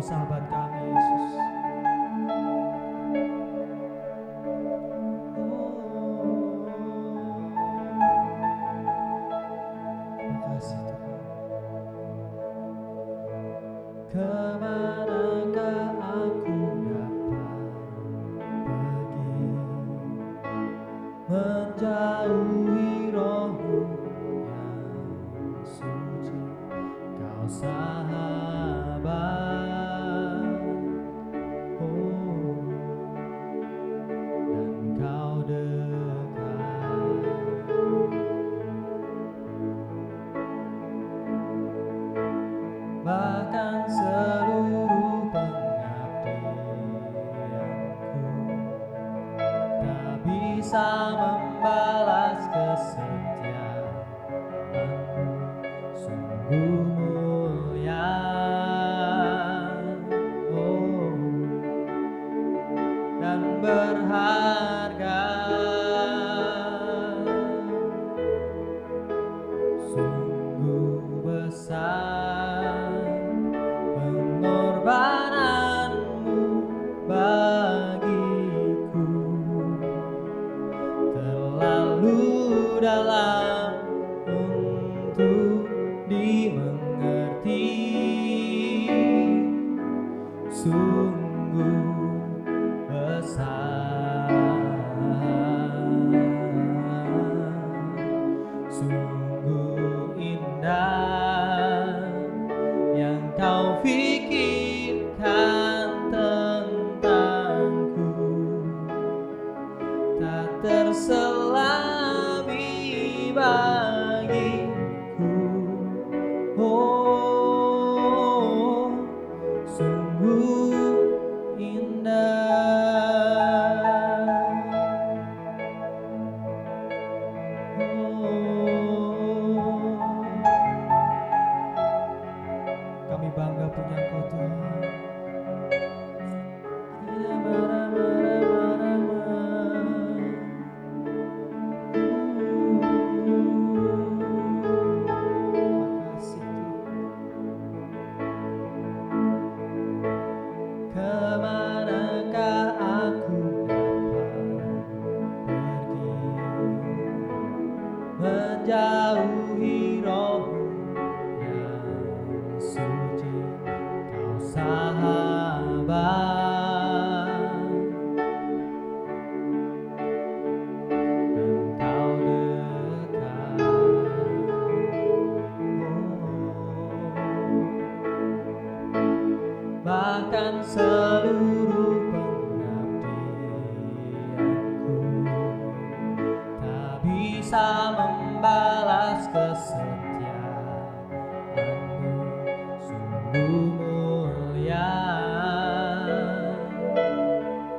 sahabat kami Yesus. Terima kasih Tuhan. Kemanakah aku dapat pergi menjauhi roh-Mu yang suci, Kau sahabat, oh, dan Kau dekat. Bahkan seluruh pengabdianku tak bisa membalas kesetiaan-Mu, sungguh mulia, oh, dan berharga, sungguh besar pengorbanan-Mu bagiku, terlalu dalam untuk dimengerti, sungguh besar, sungguh indah yang Kau pikirkan tentangku, tak terselami bagiku, oh, sungguh indah, oh, kami bangga punya Kau Tuhan. Kemanakah aku dapat pergi menjauhi roh-Mu yang suci, Kau sahabat, dan Kau dekat, oh, bahkan seluruh pengabdianku tak bisa membalas kesetiaan-Mu, sungguh mulia,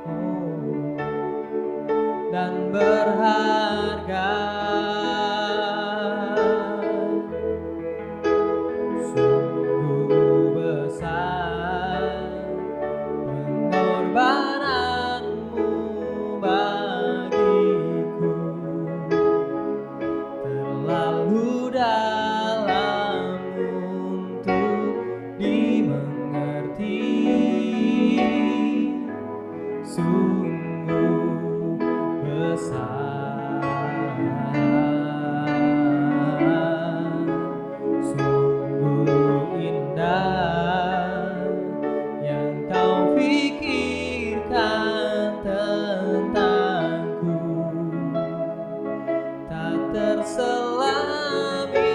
oh, dan berharga, sungguh besar pengorbanan-Mu bagiku, terlalu dalam untuk dimengerti, sungguh besar, sungguh indah yang Kau pikirkan tentangku, tak terselami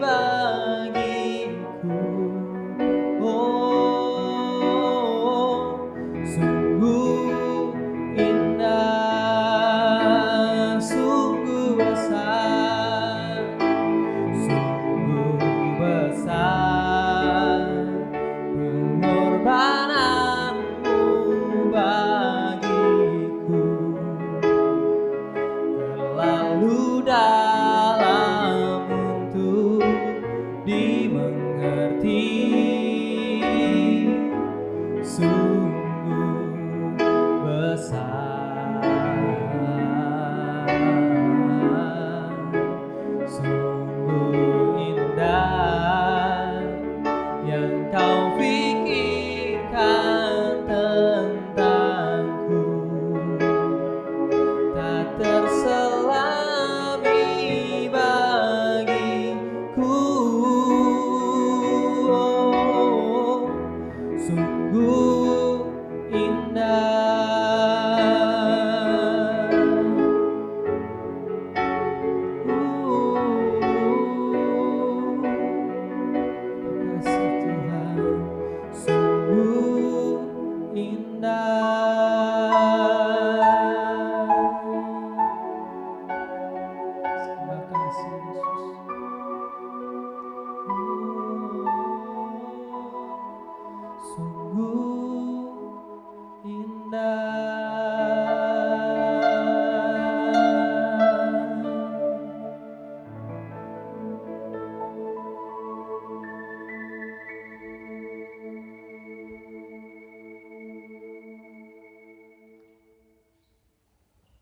bagiku, oh, sungguh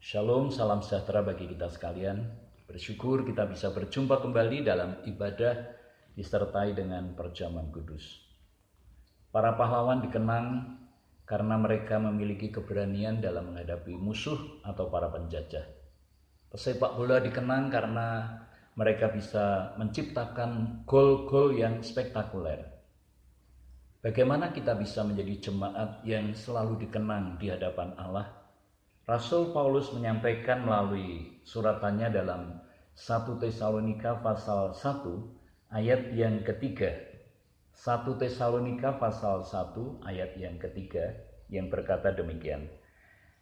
Shalom, salam sejahtera bagi kita sekalian. Bersyukur kita bisa berjumpa kembali dalam ibadah disertai dengan perjamuan kudus. Para pahlawan dikenang karena mereka memiliki keberanian dalam menghadapi musuh atau para penjajah. Pesepak bola dikenang karena mereka bisa menciptakan gol-gol yang spektakuler. Bagaimana kita bisa menjadi jemaat yang selalu dikenang di hadapan Allah? Rasul Paulus menyampaikan melalui suratannya dalam 1 Tesalonika pasal 1 ayat yang ketiga. 1 Tesalonika pasal 1 ayat yang ketiga yang berkata demikian.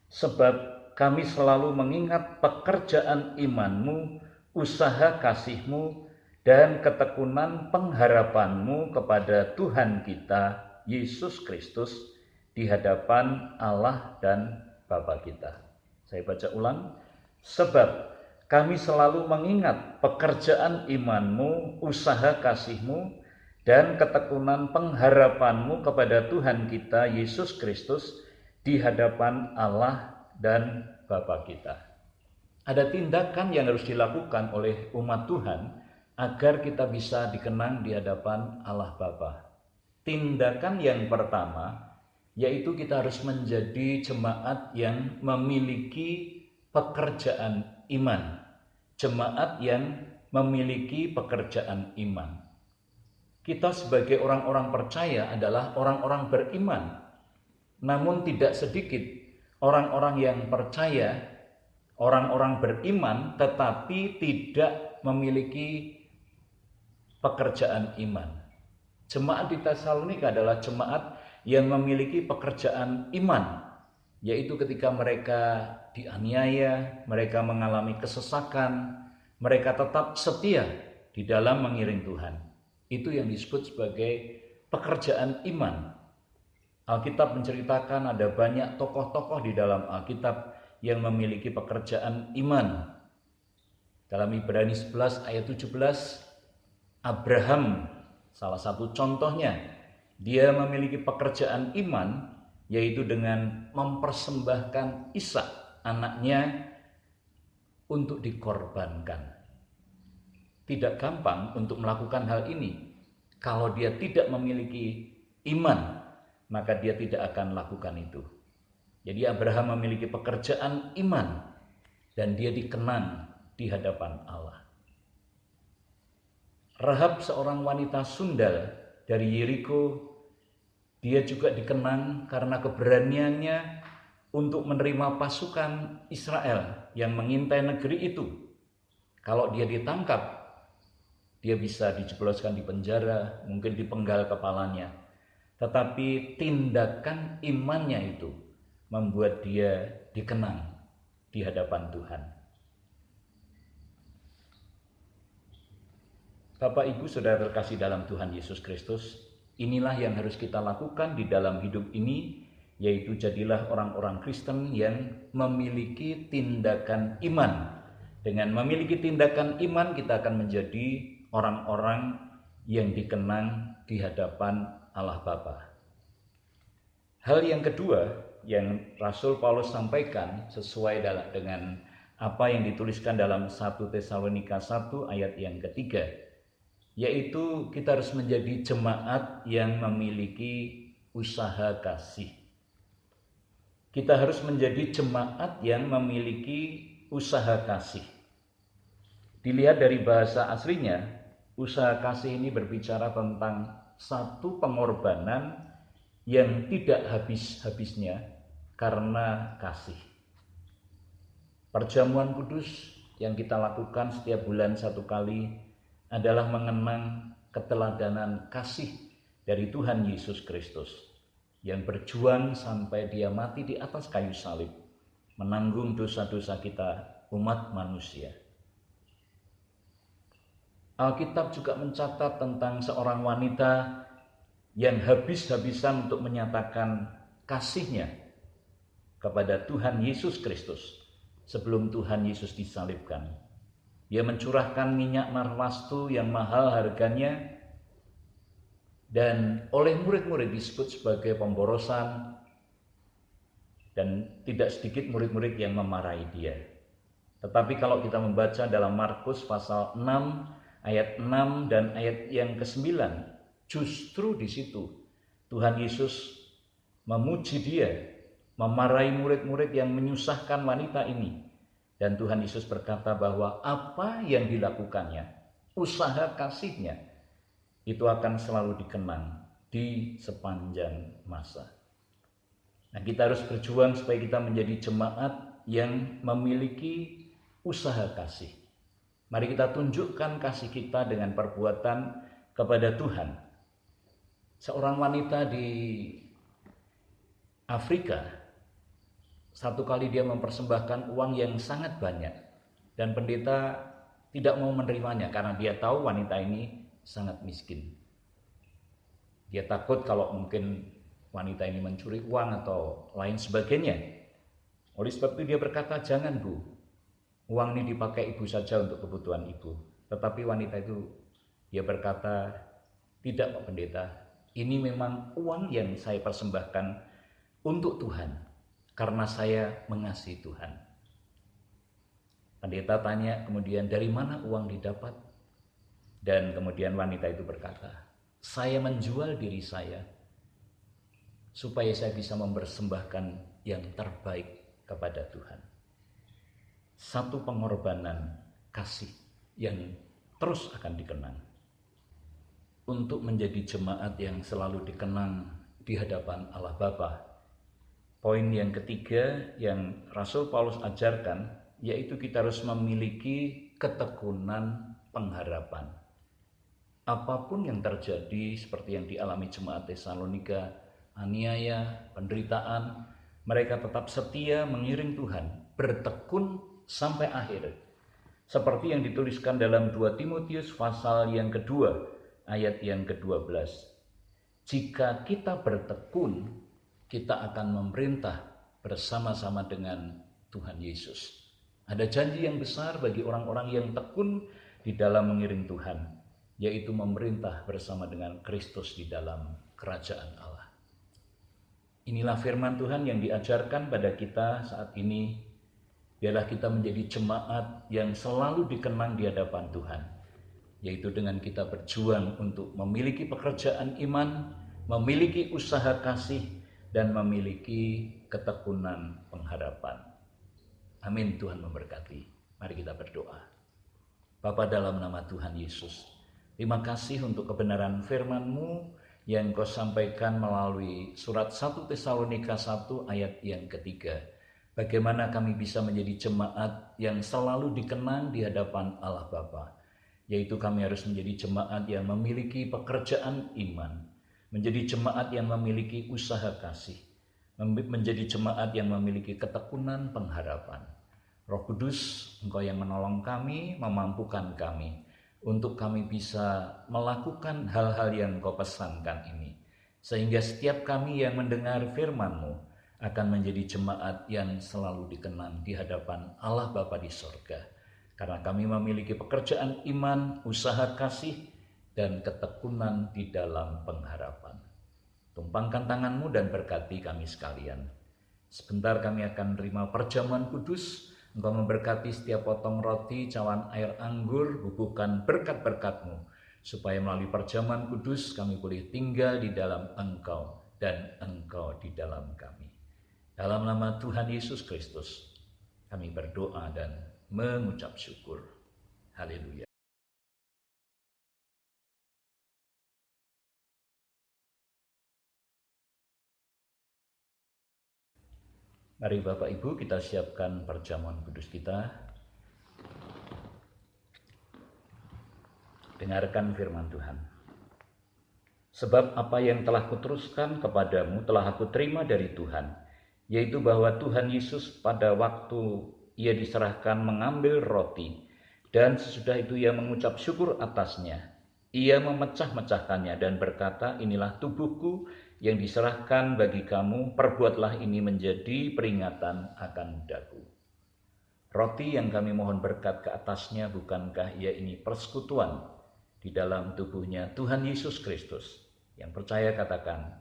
Sebab kami selalu mengingat pekerjaan imanmu, usaha kasihmu, dan ketekunan pengharapanmu kepada Tuhan kita, Yesus Kristus, di hadapan Allah dan Bapa kita. Saya baca ulang. Sebab kami selalu mengingat pekerjaan imanmu, usaha kasihmu, dan ketekunan pengharapanmu kepada Tuhan kita Yesus Kristus di hadapan Allah dan Bapa kita. Ada tindakan yang harus dilakukan oleh umat Tuhan agar kita bisa dikenang di hadapan Allah Bapa. Tindakan yang pertama yaitu kita harus menjadi jemaat yang memiliki pekerjaan iman. Jemaat yang memiliki pekerjaan iman. Kita sebagai orang-orang percaya adalah orang-orang beriman. Namun tidak sedikit orang-orang yang percaya, orang-orang beriman tetapi tidak memiliki pekerjaan iman. Jemaat di Tesalonika adalah jemaat yang memiliki pekerjaan iman, yaitu ketika mereka dianiaya, mereka mengalami kesesakan, mereka tetap setia di dalam mengiring Tuhan. Itu yang disebut sebagai pekerjaan iman. Alkitab menceritakan ada banyak tokoh-tokoh di dalam Alkitab yang memiliki pekerjaan iman. Dalam Ibrani 11 ayat 17, Abraham salah satu contohnya. Dia memiliki pekerjaan iman, yaitu dengan mempersembahkan Ishak, anaknya, untuk dikorbankan. Tidak gampang untuk melakukan hal ini. Kalau dia tidak memiliki iman, maka dia tidak akan lakukan itu. Jadi Abraham memiliki pekerjaan iman, dan dia dikenang di hadapan Allah. Rahab, seorang wanita sundal dari Yeriko, dia juga dikenang karena keberaniannya untuk menerima pasukan Israel yang mengintai negeri itu. Kalau dia ditangkap, dia bisa dijebloskan di penjara, mungkin dipenggal kepalanya. Tetapi tindakan imannya itu membuat dia dikenang di hadapan Tuhan. Bapak, Ibu, Saudara terkasih dalam Tuhan Yesus Kristus, inilah yang harus kita lakukan di dalam hidup ini, yaitu jadilah orang-orang Kristen yang memiliki tindakan iman. Dengan memiliki tindakan iman, kita akan menjadi orang-orang yang dikenang di hadapan Allah Bapa. Hal yang kedua yang Rasul Paulus sampaikan sesuai dengan apa yang dituliskan dalam 1 Tesalonika 1 ayat yang ketiga, yaitu kita harus menjadi jemaat yang memiliki usaha kasih. Kita harus menjadi jemaat yang memiliki usaha kasih. Dilihat dari bahasa aslinya, usaha kasih ini berbicara tentang satu pengorbanan yang tidak habis-habisnya karena kasih. Perjamuan kudus yang kita lakukan setiap bulan satu kali adalah mengenang keteladanan kasih dari Tuhan Yesus Kristus yang berjuang sampai dia mati di atas kayu salib, menanggung dosa-dosa kita umat manusia. Alkitab juga mencatat tentang seorang wanita yang habis-habisan untuk menyatakan kasihnya kepada Tuhan Yesus Kristus sebelum Tuhan Yesus disalibkan. Dia mencurahkan minyak narwastu yang mahal harganya dan oleh murid-murid disebut sebagai pemborosan, dan tidak sedikit murid-murid yang memarahi dia. Tetapi kalau kita membaca dalam Markus pasal 6 ayat 6 dan ayat yang ke-9, justru di situ Tuhan Yesus memuji dia, memarahi murid-murid yang menyusahkan wanita ini. Dan Tuhan Yesus berkata bahwa apa yang dilakukannya, usaha kasihnya, itu akan selalu dikenang di sepanjang masa. Nah, kita harus berjuang supaya kita menjadi jemaat yang memiliki usaha kasih. Mari kita tunjukkan kasih kita dengan perbuatan kepada Tuhan. Seorang wanita di Afrika, satu kali dia mempersembahkan uang yang sangat banyak, dan pendeta tidak mau menerimanya karena dia tahu wanita ini sangat miskin. Dia takut kalau mungkin wanita ini mencuri uang atau lain sebagainya. Oleh sebab itu dia berkata, "Jangan Bu, uang ini dipakai ibu saja untuk kebutuhan ibu." Tetapi wanita itu dia berkata, "Tidak Pak Pendeta, ini memang uang yang saya persembahkan untuk Tuhan karena saya mengasihi Tuhan." Pendeta tanya kemudian, "Dari mana uang didapat?" Dan kemudian wanita itu berkata, "Saya menjual diri saya supaya saya bisa mempersembahkan yang terbaik kepada Tuhan." Satu pengorbanan kasih yang terus akan dikenang untuk menjadi jemaat yang selalu dikenang di hadapan Allah Bapa. Poin yang ketiga yang Rasul Paulus ajarkan, yaitu kita harus memiliki ketekunan pengharapan. Apapun yang terjadi seperti yang dialami jemaat Tesalonika, aniaya, penderitaan, mereka tetap setia mengiring Tuhan, bertekun sampai akhir. Seperti yang dituliskan dalam 2 Timotius pasal yang kedua, ayat yang ke-12. Jika kita bertekun, kita akan memerintah bersama-sama dengan Tuhan Yesus. Ada janji yang besar bagi orang-orang yang tekun di dalam mengiring Tuhan, yaitu memerintah bersama dengan Kristus di dalam kerajaan Allah. Inilah firman Tuhan yang diajarkan pada kita saat ini. Biarlah kita menjadi jemaat yang selalu dikenang di hadapan Tuhan, yaitu dengan kita berjuang untuk memiliki pekerjaan iman, memiliki usaha kasih, dan memiliki ketekunan pengharapan. Amin. Tuhan memberkati. Mari kita berdoa. Bapa, dalam nama Tuhan Yesus, terima kasih untuk kebenaran firman-Mu yang Kau sampaikan melalui surat 1 Tesalonika 1 ayat yang ketiga. Bagaimana kami bisa menjadi jemaat yang selalu dikenang di hadapan Allah Bapa, yaitu kami harus menjadi jemaat yang memiliki pekerjaan iman, menjadi jemaat yang memiliki usaha kasih, menjadi jemaat yang memiliki ketekunan pengharapan. Roh Kudus, Engkau yang menolong kami, memampukan kami untuk kami bisa melakukan hal-hal yang Kau pesankan ini, sehingga setiap kami yang mendengar firman-Mu akan menjadi jemaat yang selalu dikenang di hadapan Allah Bapa di sorga. Karena kami memiliki pekerjaan iman, usaha kasih, dan ketekunan di dalam pengharapan. Tumpangkan tangan-Mu dan berkati kami sekalian. Sebentar kami akan terima perjamuan kudus. Engkau memberkati setiap potong roti, cawan air anggur, bubuhkan berkat-berkat-Mu, supaya melalui perjamuan kudus kami boleh tinggal di dalam Engkau dan Engkau di dalam kami. Dalam nama Tuhan Yesus Kristus, kami berdoa dan mengucap syukur. Haleluya. Mari Bapak Ibu kita siapkan perjamuan kudus kita. Dengarkan firman Tuhan. Sebab apa yang telah kuteruskan kepadamu telah aku terima dari Tuhan, yaitu bahwa Tuhan Yesus pada waktu ia diserahkan mengambil roti, dan sesudah itu ia mengucap syukur atasnya. Ia memecah-mecahkannya dan berkata, inilah tubuhku yang diserahkan bagi kamu, perbuatlah ini menjadi peringatan akan daku. Roti yang kami mohon berkat ke atasnya, bukankah ia ini persekutuan di dalam tubuhnya Tuhan Yesus Kristus? Yang percaya katakan,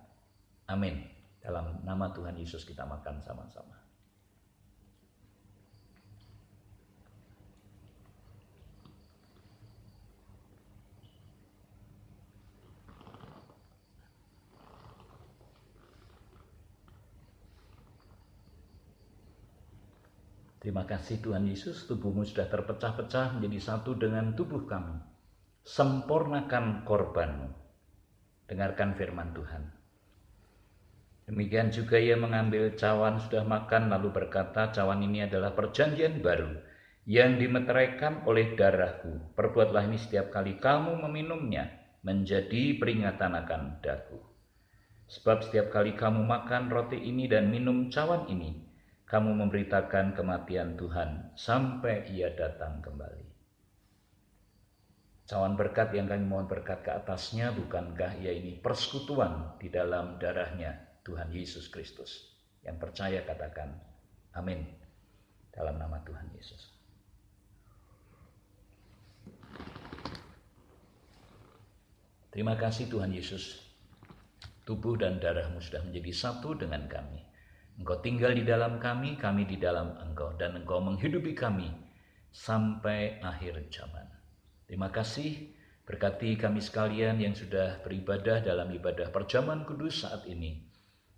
amin. Dalam nama Tuhan Yesus kita makan sama-sama. Terima kasih Tuhan Yesus, tubuhmu sudah terpecah-pecah menjadi satu dengan tubuh kami. Sempurnakan korbanmu. Dengarkan firman Tuhan. Demikian juga ia mengambil cawan sudah makan lalu berkata, cawan ini adalah perjanjian baru yang dimeteraikan oleh darahku. Perbuatlah ini setiap kali kamu meminumnya menjadi peringatan akan daku. Sebab setiap kali kamu makan roti ini dan minum cawan ini, kamu memberitakan kematian Tuhan sampai ia datang kembali. Cawan berkat yang kami mohon berkat ke atasnya, bukankah ia ini persekutuan di dalam darahnya Tuhan Yesus Kristus? Yang percaya katakan, amin. Dalam nama Tuhan Yesus. Terima kasih Tuhan Yesus. Tubuh dan darahmu sudah menjadi satu dengan kami. Engkau tinggal di dalam kami di dalam Engkau. Dan Engkau menghidupi kami sampai akhir zaman. Terima kasih, berkati kami sekalian yang sudah beribadah dalam ibadah perjamuan kudus saat ini.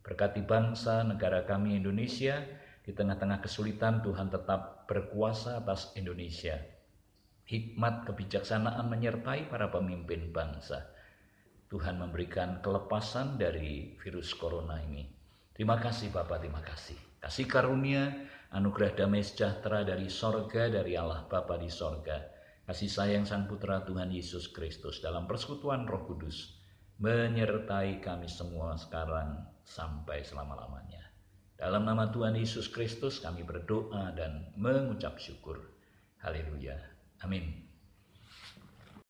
Berkati bangsa negara kami Indonesia, di tengah-tengah kesulitan Tuhan tetap berkuasa atas Indonesia. Hikmat kebijaksanaan menyertai para pemimpin bangsa. Tuhan memberikan kelepasan dari virus corona ini. Terima kasih Bapa, terima kasih. Kasih karunia, anugerah damai sejahtera dari sorga, dari Allah Bapa di sorga. Kasih sayang Sang Putra Tuhan Yesus Kristus dalam persekutuan Roh Kudus menyertai kami semua sekarang sampai selama-lamanya. Dalam nama Tuhan Yesus Kristus kami berdoa dan mengucap syukur. Haleluya. Amin.